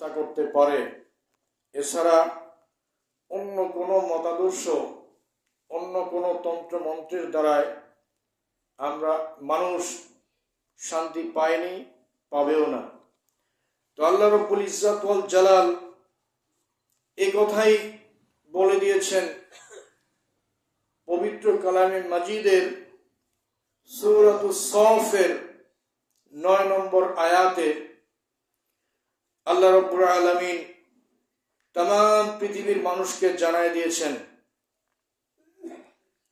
প্রতিষ্ঠা করতে পারে। এছাড়া অন্য কোনো মতাদর্শ, অন্য কোনো তন্ত্রমন্ত্রের দ্বারায় মানুষ শান্তি পায়নি, পাবেও না। তো আল্লাহ রাব্বুল ইজ্জত ওয়াল জালাল এই কথাই বলে দিয়েছেন পবিত্র কালামে মাজিদের সূরাতুস সাফের 9 নম্বর আয়াতে। আল্লাহ রাব্বুল আলামিন तमाम পৃথিবীর মানুষকে জানায় দিয়েছেন,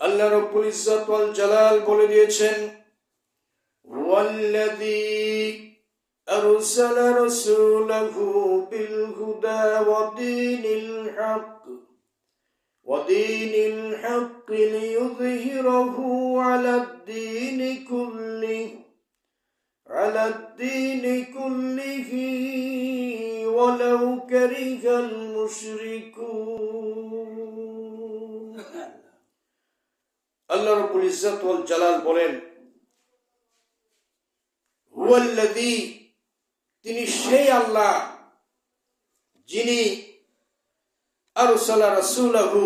আল্লাহ রাব্বুল ইজ্জত ওয়াল জালাল বলে দিয়েছেন, ওয়াল্লাযী আরসালা রাসূলাহু বিল হুদা ওয়া দীনিল হক লিইয়ুযহিরাহু আলাদ দীনি কুল্লিহি ওয়ালাউ কারিহাল মুশরিকুন। আল্লাহ রাব্বুল ইজ্জত ওয়াল জালাল বলেন, হুয়াল্লাযী, তিনি সেই আল্লাহ যিনি আরসালা রাসূলাহু,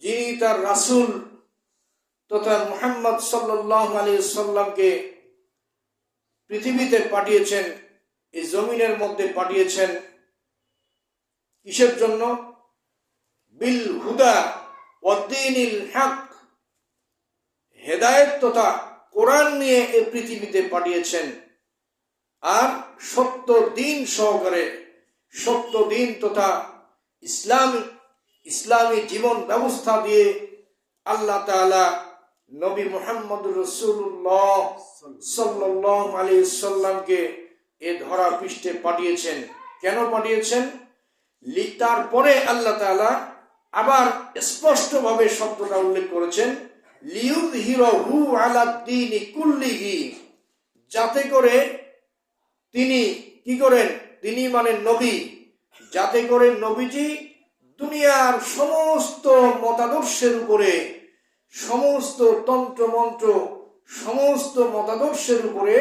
যিনি তার রাসূল তথা মুহাম্মদ সাল্লাল্লাহু আলাইহি ওয়াসাল্লামকে পৃথিবীতে পাঠিয়েছেন, এই জমিনের মধ্যে পাঠিয়েছেন। কিসের জন্য? বিল হুদা ওয়া দীনিল হক, হেদায়েত তথা কোরআন নিয়ে এই পৃথিবীতে পাঠিয়েছেন। আর সত্য দিন সহকারে, সত্য দিন তথা ইসলামী জীবন ব্যবস্থা দিয়ে আল্লাহ তাআলা নবী মুহাম্মদুর রাসূলুল্লাহ সাল্লাল্লাহু আলাইহি ওয়াসাল্লামকে এ ধরা পৃষ্ঠে পাঠিয়েছেন। কেন পাঠিয়েছেন? তারপরে আল্লাহ তাআলা আবার স্পষ্টভাবে শব্দটা উল্লেখ করেছেন, লিইয়ুযহিরাহু আলাদ দীনি কুল্লিহি, যাতে করে তিনি কি করেন? তিনি মানে নবী, যাতে করে নবীজি দুনিয়ার সমস্ত মতাদর্শের উপরে, সমস্ত তন্ত্রমন্ত্র, সমস্ত মতাদর্শের উপরে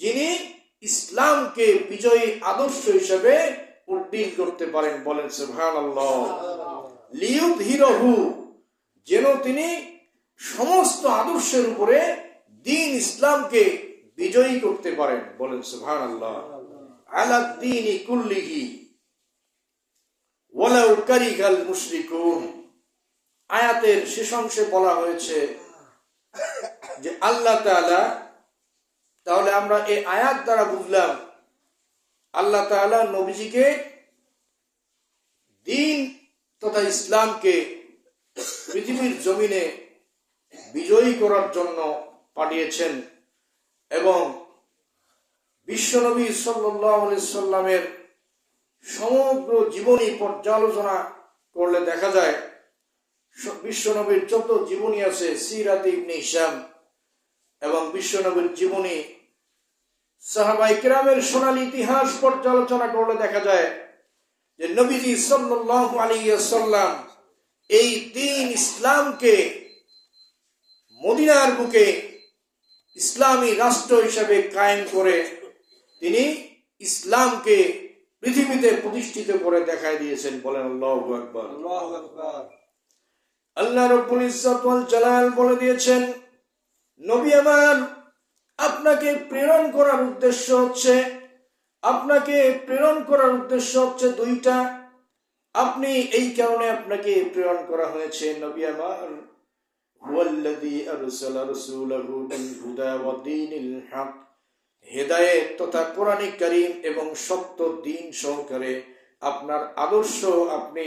যিনি ইসলামকে বিজয়ী আদর্শ হিসেবে উদ্দীন করতে পারেন। বলেন সুবহানাল্লাহ। লিইয়ুযহিরাহু, যেন তিনি সমস্ত আদর্শের উপরে দ্বীন ইসলামকে বিজয়ী করতে পারেন। বলেন সুবহানাল্লাহ। আলাদ দীনি কুল্লিহি ওয়ালাউ কারিহাল মুশরিকুন। আয়াতের শেষ অংশে বলা হয়েছে যে আল্লাহ তাআলা, তাহলে আমরা এই আয়াত দ্বারা বুঝলাম আল্লাহ তাআলা নবীজিকে দ্বীন তথা ইসলামকে পৃথিবীর জমিনে বিজয়ী করার জন্য পাঠিয়েছেন। এবং বিশ্বনবী সাল্লাল্লাহু আলাইহি সাল্লামের সমগ্র জীবনী পর্যালোচনা করলে দেখা যায়, বিশ্বনবীর যত জীবনী আছে, সিরাত ইবনে হিশাম এবং বিশ্বনবীর জীবনী, সাহাবায়ে কেরামের সোনালী ইতিহাস পর্যালোচনা করলে দেখা যায় যে নবীজি সাল্লাল্লাহু আলাইহি ওয়াসাল্লাম এই দ্বীন ইসলামকে মদিনার বুকে ইসলামী রাষ্ট্র হিসেবে কায়েম করে তিনি ইসলামকে পৃথিবীতে প্রতিষ্ঠিত করে দেখায় দিয়েছেন। বলেন আল্লাহু আকবার। আল্লাহু আকবার। আল্লাহ রাব্বুল ইজ্জত ওয়াল জালাল বলে দিয়েছেন, নবী আমার, আপনাকে প্রেরণ করার উদ্দেশ্য হচ্ছে দুইটা। আপনি এই কারণে আপনাকে প্রেরণ করা হয়েছে, নবী আমার, হুয়াল্লাযী আরসালা রাসূলাহু বিল হুদা ওয়া দীনিল হক, হেদায়েত তথা কোরআন কারীম এবং সত্য দ্বীন সহকারে আপনার আদর্শ আপনি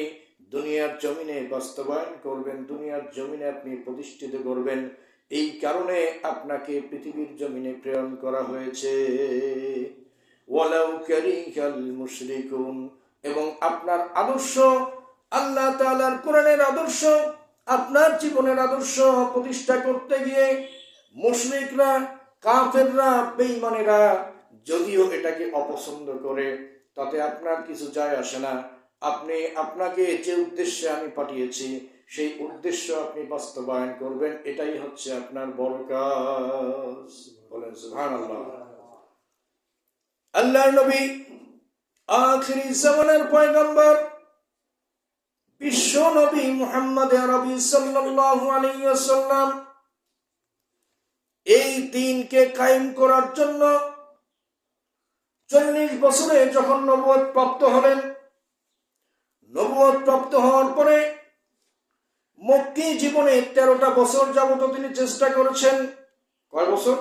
দুনিয়ার জমিনে বাস্তবায়ন করবেন, দুনিয়ার জমিনে আপনি প্রতিষ্ঠিত করবেন। এই কারণে আপনাকে পৃথিবীর জমিনে প্রেরণ করা হয়েছে। ওয়ালাউ কারিহাল মুশরিকুন, এবং আপনার আদর্শ, আল্লাহ তাআলার কোরআনের আদর্শ, আপনার জীবনের আদর্শ প্রতিষ্ঠা করতে গিয়ে মুশরিকরা, কাফেররা, বেঈমানেরা যদিও এটাকে অপছন্দ করে, তাতে আপনার কিছু যায় আসে না। আপনাকে যে উদ্দেশ্যে আমি পাঠিয়েছি সেই উদ্দেশ্য আপনি বাস্তবায়ন করবেন, এটাই হচ্ছে আপনার বড় কাজ। বলেন সুবহানাল্লাহ। আল্লাহর নবী আখিরি জামানের পয়গম্বর বিশ্ব নবী মুহাম্মদ আরবি সাল্লাল্লাহু আলাইহি ওয়াসাল্লাম এই দ্বীনকে কায়েম করার জন্য 40 বছরে যখন নবুয়ত প্রাপ্ত হলেন, নবুয়ত প্রাপ্ত হওয়ার পরে মক্কি জীবনে 13টা বছর যাবত তিনি চেষ্টা করেছেন। কয় বছর?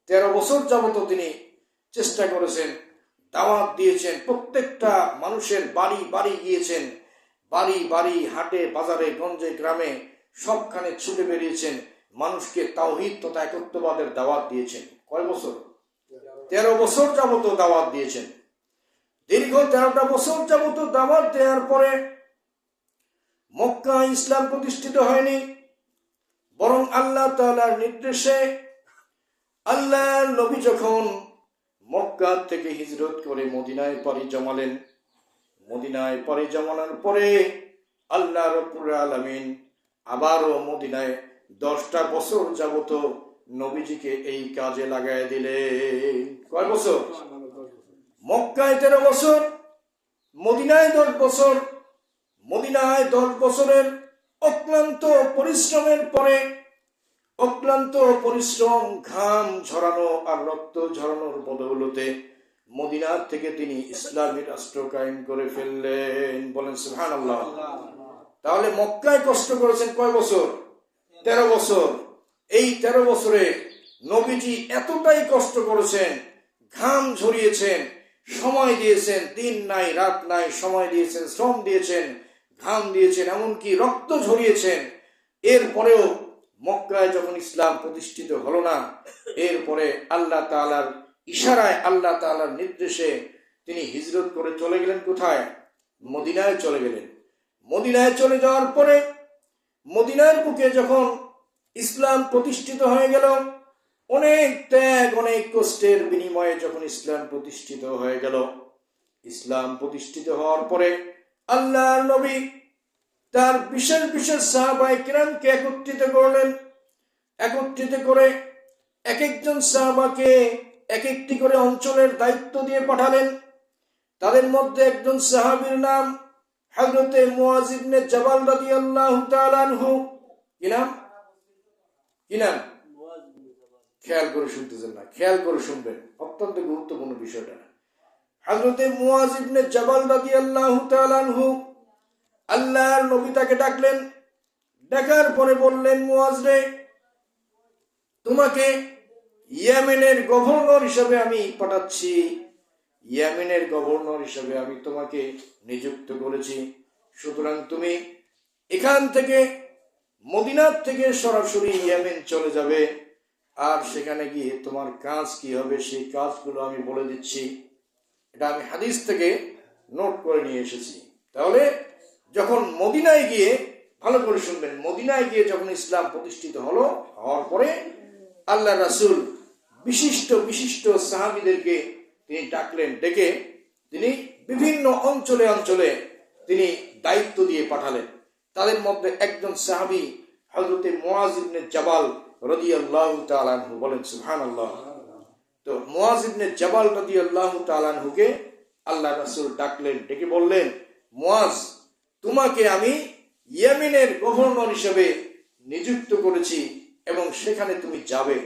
13 বছর যাবত তিনি চেষ্টা করেছেন, দাওয়াত দিয়েছেন, প্রত্যেকটা মানুষের বাড়ি বাড়ি গিয়েছেন, বাড়ি বাড়ি, হাটে বাজারে, গঞ্জে গ্রামে সবখানে ছুটে বেরিয়েছেন, মানুষকে তাওহীদ তথা একত্ববাদের দাওয়াত দিয়েছেন। কয় বছর? 13 বছর যাবত দাওয়াত দিয়েছেন। দীর্ঘ 13টা বছর যাবত দাওয়াত দেওয়ার পরে মক্কা ইসলাম প্রতিষ্ঠিত হয়নি, বরং আল্লাহ তাআলার নির্দেশে আল্লাহর নবী যখন মক্কা থেকে হিজরত করে মদিনায় পাড়ি জমালেন, মদিনায় পাড়ি জমানোর পরে আল্লাহ রাব্বুল আলামিন আবারও মদিনায় 10টা বছর যাবত নবীজিকে এই কাজে লাগাই দিলেন। কয় বছর? মক্কায় 13 বছর, মদিনায় 10 বছর। মদিনায় 10 বছরের অক্লান্ত পরিশ্রমের পরে, অক্লান্ত পরিশ্রম, ঘাম ঝরানো আর রক্ত ঝরানোর বদৌলতে মদিনার থেকে তিনি ইসলামী রাষ্ট্র কায়েম করে ফেললেন। বলেন সুবহানাল্লাহ। তাহলে মক্কায় কষ্ট করেছেন কয় বছর? 13 বছর। এই 13 বছরে নবীজি এতটাই কষ্ট করেছেন, ঘাম ঝরিয়েছেন, সময় দিয়েছেন, দিন নাই রাত নাই, সময় দিয়েছেন, শ্রম দিয়েছেন, ঘাম দিয়েছেন, এমনকি রক্ত ঝরিয়েছেন। এরপরেও মক্কায় যখন ইসলাম প্রতিষ্ঠিত হলো না, এরপরে আল্লাহ তাআলার ইশারায়, আল্লাহ তাআলার নির্দেশে তিনি হিজরত করে চলে গেলেন কোথায়? মদিনায় চলে গেলেন। মদিনায় চলে যাওয়ার পরে মদিনার বুকে যখন ইসলাম প্রতিষ্ঠিত হয়ে গেল, অনেক ত্যাগ, অনেক কষ্টের বিনিময়ে যখন ইসলাম প্রতিষ্ঠিত হয়ে গেল, ইসলাম প্রতিষ্ঠিত হওয়ার পরে আল্লাহর নবী তার বিশেষ বিশেষ সাহাবায়ে কিরামকে একত্রিত করলেন। একত্রিত করে এক একজন সাহাবাকে এক একটি করে অঞ্চলের দায়িত্ব দিয়ে পাঠালেন। তাদের মধ্যে একজন সাহাবীর নাম হযরতে মুআয ইবনে জাবাল রাদিয়াল্লাহু তাআলা আনহু। কি নাম? কি নাম? খেয়াল করে শুনতেছেন না, খেয়াল করে শুনবেন, অত্যন্ত গুরুত্বপূর্ণ বিষয়টা। হযরতে মুআয ইবনে জাবাল রাদিয়াল্লাহু তাআলা আনহু, আল্লাহর নবী তাকে ডাকলেন। ডাকার পরে বললেন, মুআয রে, তোমাকে ইয়েমেনের গভর্নর হিসেবে আমি পাঠাচ্ছি, ইয়েমেনের গভর্নর হিসেবে আমি তোমাকে নিযুক্ত করেছি। সুতরাং তুমি এখান থেকে, মদিনার থেকে সরাসরি ইয়েমেন চলে যাবে, আর সেখানে গিয়ে তোমার কাজ কি হবে সেই কাজগুলো আমি বলে দিচ্ছি। এটা আমি হাদিস থেকে নোট করে নিয়ে এসেছি। তাহলে যখন মদিনায় গিয়ে, ভালো করে শুনবেন, মদিনায় গিয়ে যখন ইসলাম প্রতিষ্ঠিত হলো, হওয়ার পরে আল্লাহ রাসূল বিশিষ্ট বিশিষ্ট সাহাবীদেরকে তিনি ডাকলেন। ডেকে তিনি বিভিন্ন অঞ্চলে অঞ্চলে তিনি দায়িত্ব দিয়ে পাঠালেন। তাদের মধ্যে একজন সাহাবী হযরতে মুআয ইবনে জাবাল রাদিয়াল্লাহু তাআলা আনহু। বলেন সুবহানাল্লাহ। তো মুআয ইবনে জাবাল রাদিয়াল্লাহু তাআলা আনহুকে আল্লাহ রাসূল ডাকলেন, ডেকে বললেন, মুআয, তোমাকে আমি ইয়েমেনের গভর্নর হিসেবে নিযুক্ত করেছি এবং সেখানে তুমি যাবে।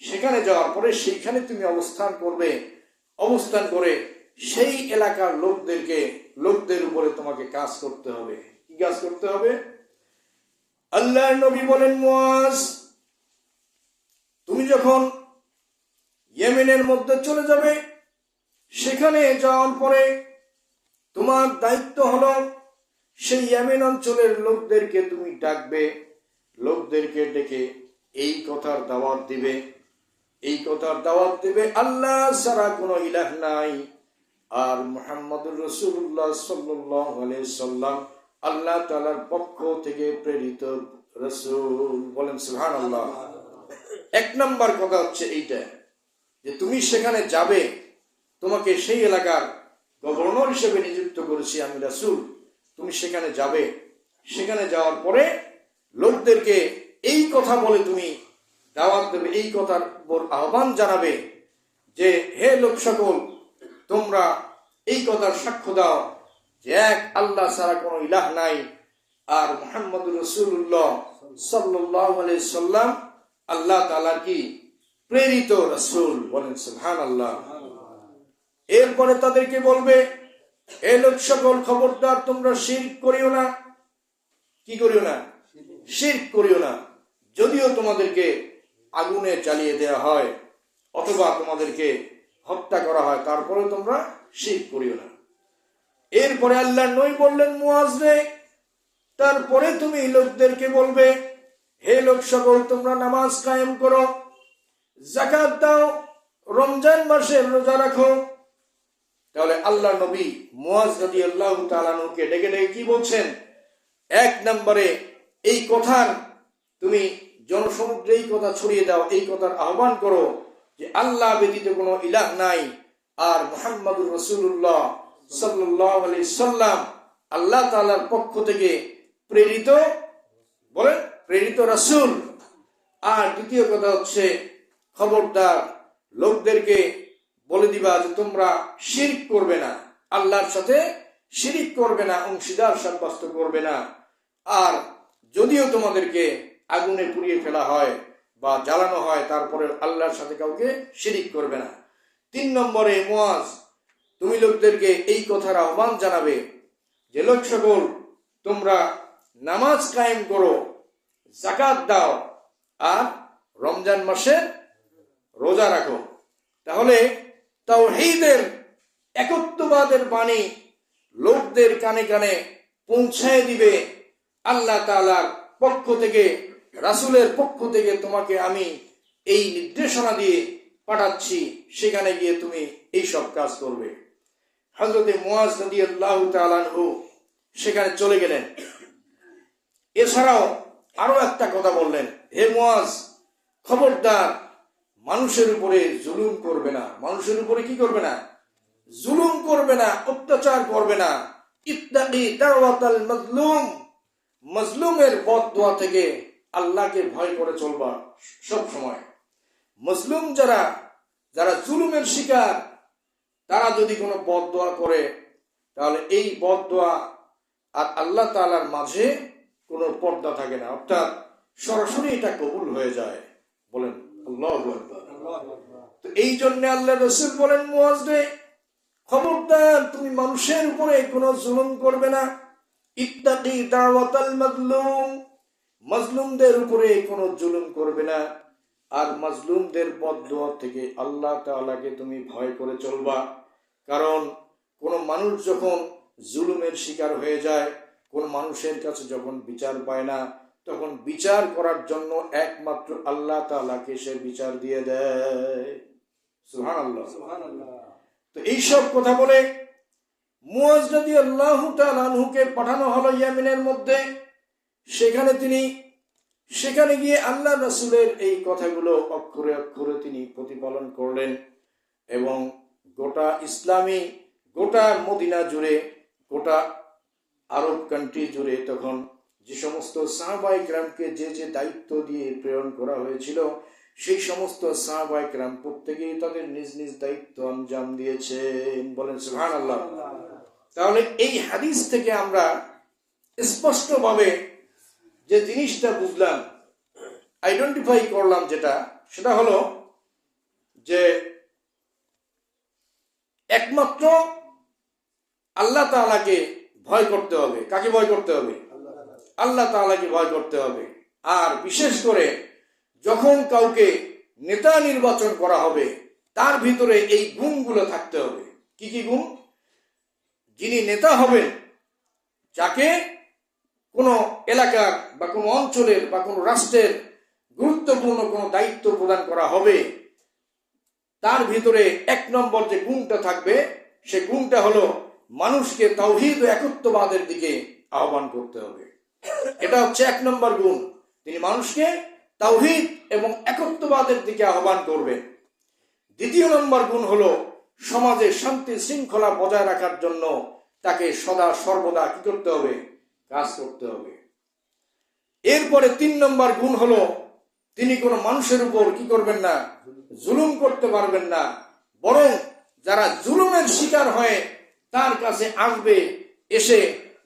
সেখানে যাওয়ার পরে সেইখানে তুমি অবস্থান করবে। অবস্থান করে সেই এলাকার লোকদের উপরে তোমাকে কাজ করতে হবে। কি কাজ করতে হবে? আল্লাহর নবী বলেন, মুআয, তুমি যখন ইয়েমেনের মধ্যে চলে যাবে, সেখানে যাওয়ার পরে তোমার দায়িত্ব হলো সেই ইয়েমেন অঞ্চলের লোকদেরকে তুমি ডাকবে। লোকদেরকে ডেকে এই কথার দাওয়াত দিবে, এই কথার দাওয়াত দিবে আল্লাহ ছাড়া কোনো ইলাহ নাই, আর মুহাম্মদুর রাসূলুল্লাহ সাল্লাল্লাহু আলাইহি সাল্লাম আল্লাহ তাআলার পক্ষ থেকে প্রেরিত রাসূল। বলেন সুবহানাল্লাহ। এক নাম্বার কথা হচ্ছে এইটা, যে তুমি সেখানে যাবে, তোমাকে সেই এলাকার গভর্নর হিসেবে নিযুক্ত করেছি আমি রাসূল। তুমি সেখানে যাবে, সেখানে যাওয়ার পরে লোকদেরকে এই কথা বলে তুমি দাওয়াত দেবে, এই কথার উপর আহ্বান জানাবে যে, হে লোক সকল, তোমরা এই কথার সাক্ষ্য দাও যে এক আল্লাহ ছাড়া কোনো ইলাহ নাই, আর মুহাম্মদুর রাসূলুল্লাহ সাল্লাল্লাহু আলাইহি সাল্লাম আল্লাহ তাআলার কি প্রেরিত রাসূল। বলেন সুবহানাল্লাহ। এরপরে তাদেরকে বলবে, এ লোক সকল, খবরদার তোমরা শিরক করিও না। কি করিও না? শিরক করিও না। যদিও তোমাদেরকে আগুনে জ্বালিয়ে দেওয়া হয় অথবা তোমাদেরকে হত্যা করা হয়, তারপরে তোমরা শিরক করিও না। এরপরে আল্লাহ নবী বললেন, মুয়াজ রে, তারপরে তুমি লোকদেরকে বলবে, হে লোক সকল, তোমরা নামাজ কায়েম করো, যাকাত দাও, রমজান মাসের রোজা রাখো। তাহলে আল্লাহ নবী মুয়াজ রাদিয়াল্লাহু তাআলা আনহুকে ডেকে ডেকে কি বলছেন? এক নম্বরে এই কথার তুমি জনসমুদ্রে এই কথা ছড়িয়ে দাও, এই কথার আহ্বান করো যে আল্লাহ ব্যতীত কোনো ইলাহ নাই, আর মুহাম্মদুর রাসূলুল্লাহ সাল্লাল্লাহু আলাইহি সাল্লাম আল্লাহ তাআলার পক্ষ থেকে প্রেরিত, বলেন, প্রেরিত রাসূল। আর দ্বিতীয় কথা হচ্ছে, খবরদার লোকদেরকে বলে দিবা যে তোমরা শিরক করবে না, আল্লাহর সাথে শিরক করবে না, অংশীদার সাব্যস্ত করবে না। আর যদিও তোমাদেরকে আগুনে পুড়িয়ে ফেলা হয় বা জ্বালানো হয়, তারপরে আল্লাহর সাথে কাউকে শিরক করবে না। 3 নম্বরে, মুয়াজ, তুমি লোকদেরকে এই কথার আহ্বান জানাবে যে লোক সকল, তোমরা নামাজ কায়েম করো, যাকাত দাও, আর রমজান মাসের রোজা রাখো। তাহলে তাওহীদের, একত্ববাদের বাণী লোকদের কানে কানে পৌঁছায় দিবে। আল্লাহ তাআলার পক্ষ থেকে, রাসূলের পক্ষ থেকে তোমাকে আমি এই নির্দেশনা দিয়ে পাঠাচ্ছি, সেখানে গিয়ে তুমি এই সব কাজ করবে। হযরত মুয়াজ রাদিয়াল্লাহু তাআলা আনহু সেখানে চলে গেলেন। এছাড়াও আরো একটা কথা বললেন, হে মুয়াজ, খবরদার মানুষের উপরে জুলুম করবে না। মানুষের উপরে কি করবে না? জুলুম করবে না, অত্যাচার করবে না। ইত্তাকি দাওয়াতাল মাজলুম, মাজলুমের বদদোয়া থেকে আল্লাহকে ভয় করে চলবা সব সময়। মাজলুম যারা, যারা জুলুমের শিকার, তারা যদি কোনো বদদোয়া করে, তাহলে এই বদদোয়া আর আল্লাহ তাআলার মাঝে কোনো পর্দা থাকে না, অর্থাৎ সরাসরি এটা কবুল হয়ে যায়। বলেন আল্লাহু আকবার। তো এই জন্য আল্লাহ রাসূল বলেন, মুয়াজ রে, খবরদার তুমি মানুষের উপরে কোনো জুলুম করবে না। ইত্তাকি দাওয়াতাল মাজলুম, মাজলুমদের উপরে কোনো জুলুম করবে না। আর মাজলুমদের বদদোয়া থেকে আল্লাহ তাআলাকে তুমি ভয় করে চলবা। কারণ কোন মানুষ যখন জুলুমের শিকার হয়ে যায়, কোন মানুষের কাছে যখন বিচার পায় না, তখন বিচার করার জন্য একমাত্র আল্লাহ তাআলাকে সে বিচার দিয়ে দেয়। সুবহানাল্লাহ, সুবহানাল্লাহ। তো এইসব কথা বলে মুয়াজ রাদিয়াল্লাহু তাআলা আনহুকে পাঠানো হলো ইয়েমেনের মধ্যে। সেখানে গিয়ে আল্লাহ রাসূলের এই কথাগুলো অক্ষরে অক্ষরে তিনি প্রতিপালন করলেন, এবং গোটা ইসলামী, গোটা মদিনা জুড়ে, গোটা আরব কান্ট্রি জুড়ে তখন যে সমস্ত সাহাবায়ে কেরামকে যে যে দায়িত্ব দিয়ে প্রেরণ করা হয়েছিল, সেই সমস্ত সাহাবায়ে কেরাম প্রত্যেকেই তাদের নিজ নিজ দায়িত্ব আঞ্জাম দিয়েছেন। বলেন সুবহানাল্লাহ। তাহলে এই হাদিস থেকে আমরা স্পষ্টভাবে যে জিনিসটা বুঝলাম, আইডেন্টিফাই করলাম, সেটা হলো যে একমাত্র আল্লাহ তাআলাকে ভয় করতে হবে। কাকে ভয় করতে হবে? আল্লাহ তাআলাকে ভয় করতে হবে। আর বিশেষ করে যখন কাউকে নেতা নির্বাচন করা হবে, তার ভিতরে এই গুণগুলো থাকতে হবে। কি কি গুণ? যিনি নেতা হবেন, যাকে কোনো এলাকার বা কোনো অঞ্চলের বা কোনো রাষ্ট্রের গুরুত্বপূর্ণ কোনো দায়িত্ব প্রদান করা হবে, তার ভিতরে 1 নম্বর যে গুণটা থাকবে, সে গুণটা হলো মানুষকে তাওহীদ ও একত্ববাদের দিকে আহ্বান করতে হবে। এটা হচ্ছে 1 নম্বর গুণ। তিনি মানুষকে তাওহীদ এবং একত্ববাদের দিকে আহ্বান করবেন। 2 নম্বর গুণ হলো সমাজে শান্তি শৃঙ্খলা বজায় রাখার জন্য তাকে সদা সর্বদা কি করতে হবে? কাজ করতে হবে। এরপরে 3 নম্বর গুণ হলো তিনি কোনো মানুষের উপর কি করবেন না? জুলুম করতে পারবেন না। বরং যারা জুলুমের শিকার হয়ে তার কাছে আসবে, এসে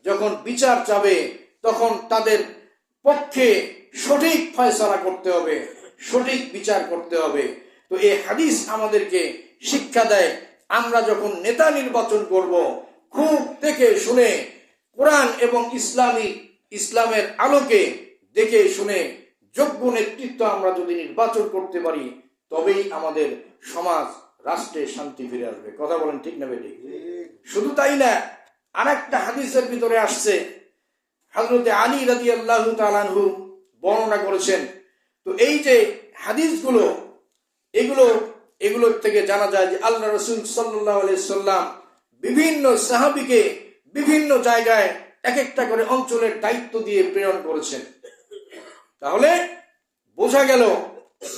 যখন বিচার চাবে তখন তাদের পক্ষে সঠিক ফয়সালা করতে হবে, সঠিক বিচার করতে হবে। তো এই হাদিস আমাদেরকে শিক্ষা দেয়, আমরা যখন নেতা নির্বাচন করব, খুব দেখে শুনে কোরআন এবং ইসলামের আলোকে দেখে শুনে যোগ্য নেতৃত্ব আমরা যদি নির্বাচন করতে পারি, তবেই আমাদের সমাজ রাষ্ট্রে শান্তি ফিরে আসবে। কথা বলেন ঠিক না বেঠিক? শুধু তাই না, আরেকটা হাদিসের ভিতরে আসছে, হযরত আলী রাদিয়াল্লাহু তাআলা আনহু বর্ণনা করেছেন। তো এই যে হাদিসগুলো, এগুলোর থেকে জানা যায় যে আল্লাহ রাসূল সাল্লাল্লাহু আলাইহি সাল্লাম বিভিন্ন সাহাবীকে বিভিন্ন জায়গায় এক একটা করে অঞ্চলের দায়িত্ব দিয়ে প্রেরণ করেছেন। তাহলে বোঝা গেল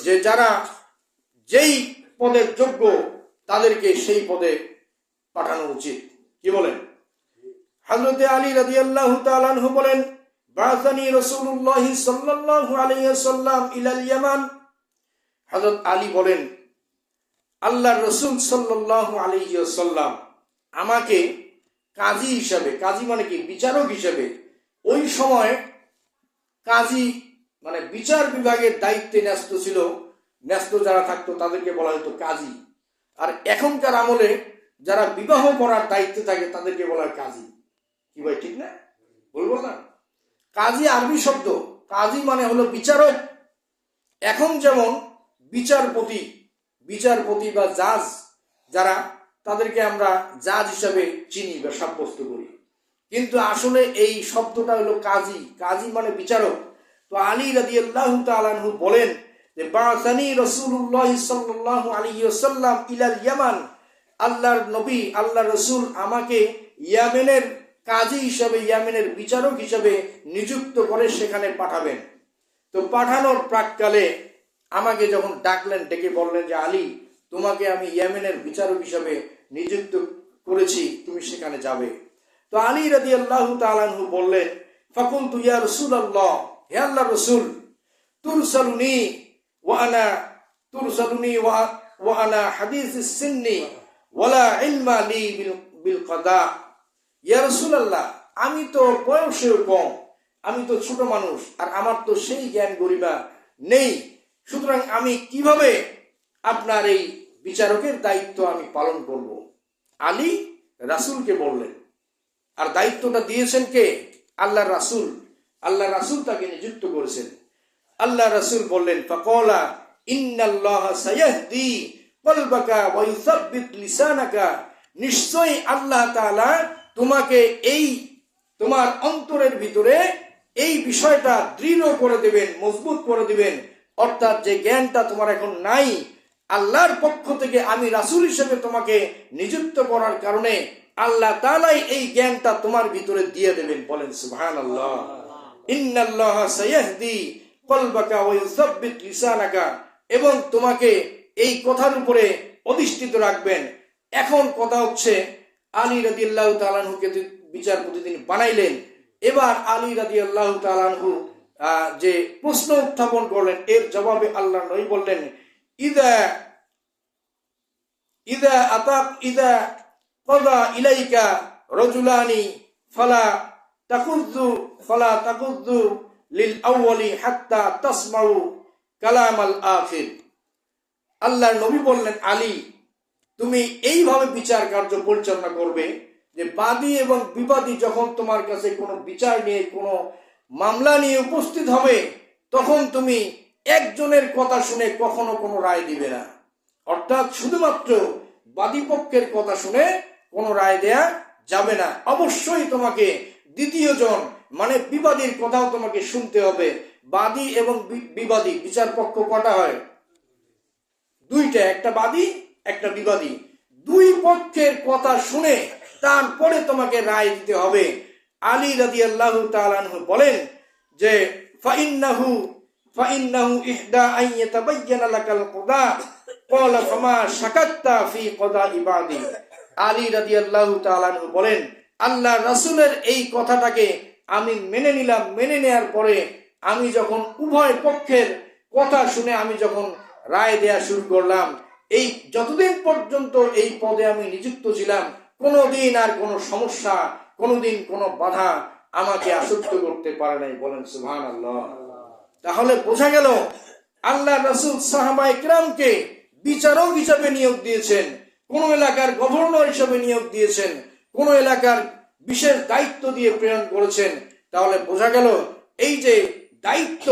যে যারা যেই পদের যোগ্য তাদেরকে সেই পদে পাঠানো উচিত। কি বলেন? হযরত আলী রাদিয়াল্লাহু তাআলা আনহু বলেন, বাআসানি রাসূলুল্লাহ সাল্লাল্লাহু আলাইহি ওয়াসাল্লাম ইলাল ইয়ামান। হযরত আলী বলেন, আল্লাহর রাসূল সাল্লাল্লাহু আলাইহি ওয়াসাল্লাম আমাকে কাজী হিসাবে, কাজী মানে কি, বিচারক হিসাবে, ওই সময় কাজী মানে বিচার বিভাগের দায়িত্বে ন্যস্ত ছিল, ন্যস্ত যারা থাকতো তাদেরকে বলা হতো কাজী। আর এখনকার আমলে যারা বিবাহ করার দায়িত্বে থাকে তাদেরকে বলা হয় কাজী। কি ভাই, ঠিক না? বলবো না? কাজী আরবি শব্দ, কাজী মানে হলো বিচারক। এখন যেমন বিচারপতি বা জাজ যারা, তাদেরকে আমরা জাজ হিসাবে চিনি বা সাব্যস্ত করি, কিন্তু আসলে এই শব্দটা হলো কাজী। কাজী মানে বিচারক। তো আলী রাদিয়াল্লাহু তাআলা আনহু বলেন যে বাআসানি রাসূলুল্লাহ সাল্লাল্লাহু আলাইহি ওয়াসাল্লাম ইলাল ইয়ামান, আল্লাহর নবী, আল্লাহর রাসূল আমাকে ইয়ামেনের কাজী হিসাবে, ইয়ামেনের বিচারক হিসাবে নিযুক্ত করে সেখানে পাঠাবেন। তো পাঠানোর প্রাককালে আমাকে যখন ডাকলেন, ডেকে বললেন যে আলী, তোমাকে আমি ইয়ামেনের বিচারক হিসাবে নিযুক্ত করেছি, তুমি সেখানে যাবে। তো আলী রাদিয়াল্লাহু তাআলা আনহু বললেন, ফাকুলতু ইয়া রাসূলুল্লাহ, হে আল্লাহর রাসূল, তুরসালুনি ওয়া আনা হাদিসুস সিন্নি ওয়ালা ইলমা লি বিল কাদা। ইয়া রাসূলুল্লাহ, আমি তো বয়সেও কম, আমি তো ছোট মানুষ, আর আমার তো সেই জ্ঞান গরিমা নেই, সুতরাং আমি কিভাবে আপনার এই বিচারকের দায়িত্ব আমি পালন করব? আলী রাসূলকে বললেন। আর দায়িত্বটা দিয়েছেন কে? আল্লাহর রাসূল। আল্লাহ রাসূল তাকে নিযুক্ত করেছেন। আল্লাহ রাসূল বললেন, ফাকালা ইন্নাল্লাহা সায়াহদি কলবাকা ওয়া ইউসাব্বিত লিসানাকা, নিশ্চয়ই আল্লাহ তাআলা তোমাকে এই তোমার অন্তরের ভিতরে এই বিষয়টা দৃঢ় করে দিবেন, মজবুত করে দিবেন। অর্থাৎ যে জ্ঞানটা তোমার এখন নাই, আল্লাহর পক্ষ থেকে আমি রাসূল হিসেবে তোমাকে নিযুক্ত করার কারণে আল্লাহ তাআলাই এই জ্ঞানটা তোমার ভিতরে দিয়ে দেবেন। বলেন সুবহানাল্লাহ। ইন্নাল্লাহা সায়াহদি কলবাকা ওয়া ইউসাব্বিত লিসানাকা, এবং তোমাকে এই কথার উপরে অধিষ্ঠিত রাখবেন। এখন কথা হচ্ছে, আলী রাদিয়াল্লাহু তাআলা আনহুকে বিচারপতি তিনি বানাইলেন। এবার আলী রাদিয়াল্লাহু তাআলা আনহু যে প্রশ্ন উত্থাপন করলেন, এর জবাবে আল্লাহ নবী বললেন, ইদা কদা ইলাইকা রাজুলানি ফালা তাকুযু লিল আউয়ালি হাত্তা তাসমাউ কালামাল আখির। আল্লাহর নবী বললেন, আলী, তুমি এইভাবে বিচার কার্য পরিচালনা করবে যে বাদী এবং বিবাদী যখন তোমার কাছে কোনো বিচার নিয়ে, কোনো মামলা নিয়ে উপস্থিত হবে, তখন তুমি একজনের কথা শুনে কখনো কোনো রায় দিবে না। অর্থাৎ শুধুমাত্র বাদী পক্ষের কথা শুনে কোনো রায় দেয়া যাবে না, অবশ্যই তোমাকে দ্বিতীয় জন মানে বিবাদীর কথাও তোমাকে শুনতে হবে। বাদী এবং বিবাদী, বিচার পক্ষ কটা হয়? দুইটা, একটা বাদী একটা বিবাদী। দুই পক্ষের কথা শুনে তারপরে তোমাকে রায় দিতে হবে। আলী রাদিয়াল্লাহু তাআলা আনহু বলেন যে ফাইন্নাহু ইহদা আন ইয়াতাবায়্যানা লাকাল কদা ক্বালা ফামা শাকাত্তা ফি কদা ইবাদি। আলী রাদিয়াল্লাহু তাআলা আনহু বলেন, আল্লাহ রাসূলের এই কথাটাকে আমি মেনে নিলাম। মেনে নেয়ার পরে আমি যখন উভয় পক্ষের কথা শুনে আমি যখন রায় দেয়া শুরু করলাম, এই যতদিন পর্যন্ত এই পদে আমি নিযুক্ত ছিলাম, কোনোদিন আর কোনো সমস্যা, কোনোদিন কোনো বাধা আমাকে আসক্ত করতে পারে নাই। বলেন সুবহানাল্লাহ। তাহলে বোঝা গেল আল্লাহ রাসূল সাহাবায়ে কিরামকে বিচারক হিসেবে নিয়োগ দিয়েছেন, কোন এলাকার গভর্নর হিসেবে নিয়োগ দিয়েছেন, কোন এলাকার বিশেষ দায়িত্ব দিয়ে প্রেরণ করেছেন। তাহলে বোঝা গেল এই যে দায়িত্ব,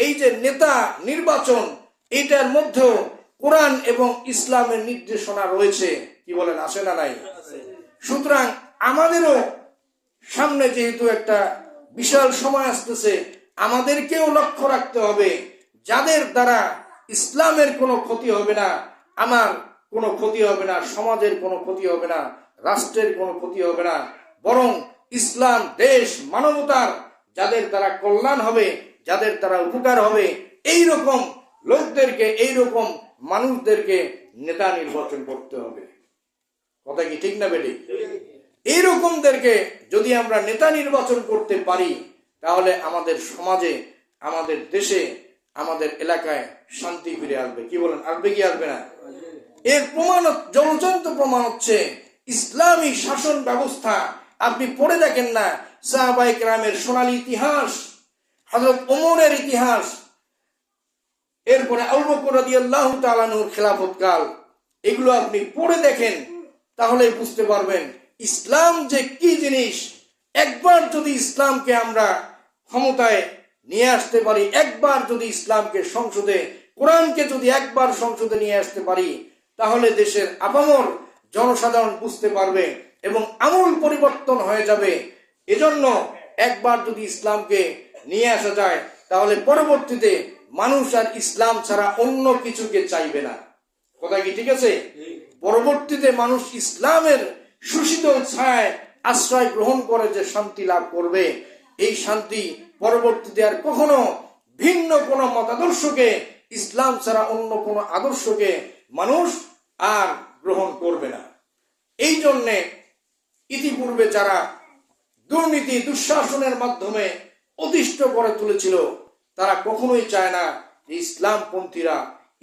এই যে নেতা নির্বাচন, এটার মধ্যে কোরআন এবং ইসলামের নির্দেশনা রয়েছে। কি বলেন, আছে না নাই? সুতরাং আমাদেরও সামনে যেহেতু একটা বিশাল সময় আসতেছে, আমাদেরকেও লক্ষ্য রাখতে হবে যাদের দ্বারা ইসলামের কোনো ক্ষতি হবে না, আমার কোনো ক্ষতি হবে না, সমাজের কোনো ক্ষতি হবে না, রাষ্ট্রের কোনো ক্ষতি হবে না, বরং ইসলাম, দেশ, মানবতার যাদের দ্বারা কল্যাণ হবে, যাদের দ্বারা উপকার হবে, এই রকম লোকদেরকে, এই রকম মানুষদেরকে নেতা নির্বাচন করতে হবে। কথা কি ঠিক না বেটি? এইরকমদেরকে যদি আমরা নেতা নির্বাচন করতে পারি, তাহলে আমাদের সমাজে, আমাদের দেশে, আমাদের এলাকায় শান্তি ফিরে আসবে। কি বলেন, আসবে কি আসবে না? এর প্রমাণ, জলজন্ত প্রমাণ হচ্ছে ইসলামী শাসন ব্যবস্থা। আপনি পড়ে দেখেন না সাহাবায়ে কেরামের সোনালী ইতিহাস, হযরত ওমরের ইতিহাস, এরপরে আবু বকর রাদিয়াল্লাহু তাআলা আনহুর খেলাফত কাল, এগুলো আপনি পড়ে দেখেন, তাহলে বুঝতে পারবেন ইসলাম যে কি জিনিস। একবার যদি ইসলামকে আমরা ক্ষমতায় নিয়ে আসতে পারি, একবার যদি ইসলামকে সংসদে, কোরআনকে যদি একবার সংসদে নিয়ে আসতে পারি, তাহলে দেশের আপামর জনসাধারণ বুঝতে পারবে এবং আমূল পরিবর্তন হয়ে যাবে। এজন্য একবার যদি ইসলামকে নিয়ে আসা যায়, তাহলে পরবর্তীতে মানুষ আর ইসলাম ছাড়া অন্য কিছুকে চাইবে না। কথা কি ঠিক আছে? পরবর্তীতে মানুষ ইসলামের সুশীতল ছায়ায় আশ্রয় গ্রহণ করে যে শান্তি লাভ করবে, এই শান্তি পরবর্তীতে আর কখনো ভিন্ন কোন মতাদর্শকে, ইসলাম ছাড়া অন্য কোন আদর্শকে মানুষ আর গ্রহণ করবে না। এই জন্যে ইতিপূর্বে যারা দুর্নীতি, দুঃশাসনের মাধ্যমে অতিষ্ঠ করে তুলেছিল, তারা কখনোই চায় না যে ইসলামপন্থীরা,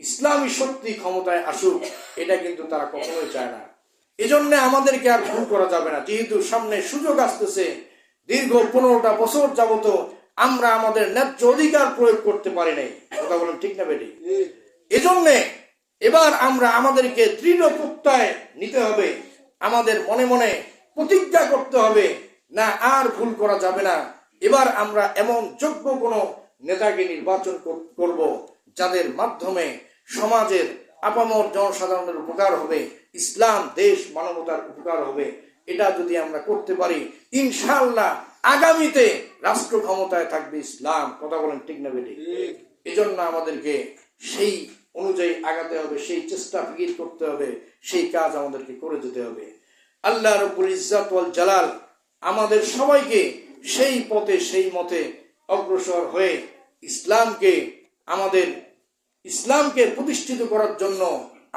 ইসলামী শক্তি ক্ষমতায় আসুক। এটা কিন্তু তারা কখনোই চায় না। এজন্য আমাদেরকে আর ভুল করা যাবে না। যেহেতু সামনে সুযোগ আসতেছে, দীর্ঘ 15টা বছর যাবত আমরা আমাদের ন্যায্য অধিকার প্রয়োগ করতে পারি নাই। কথা বলেন ঠিক না বেটি? এজন্যে এবার আমরা আমাদেরকে দৃঢ় প্রত্যয় নিতে হবে, আমাদের মনে মনে প্রতিজ্ঞা করতে হবে, না আর ভুল করা যাবে না। এবার আমরা এমন যোগ্য কোন নেতাকে নির্বাচন করব, যাদের মাধ্যমে সমাজের আপামর জনসাধারণের উপকার হবে, ইসলাম, দেশ, মানবতার উপকার হবে। এটা যদি আমরা করতে পারি, ইনশাআল্লাহ আগামীতে রাষ্ট্র ক্ষমতায় থাকবে ইসলাম। কথা বলেন ঠিক না বেটি? এজন্য আমাদেরকে সেই অনুযায়ী আগাতে হবে, সেই চেষ্টা ফিকির করতে হবে, সেই কাজ আমাদেরকে করে যেতে হবে। আল্লাহ রাব্বুল ইজ্জত ওয়াল জালাল আমাদের সবাইকে সেই পথে, সেই মতে অগ্রসর হয়ে ইসলামকে প্রতিষ্ঠিত করার জন্য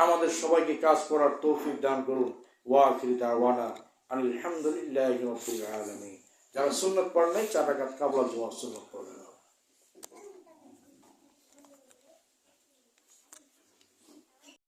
আমাদের সবাইকে কাজ করার তৌফিক দান করুন। ওয়া আখিরু দাওয়ানা আলহামদুলিল্লাহি রাব্বিল আলামিন। যারা সুন্নাত পড়েন নাই, 4 রাকাত কাবলা জুমার সুন্নাত পড়েন।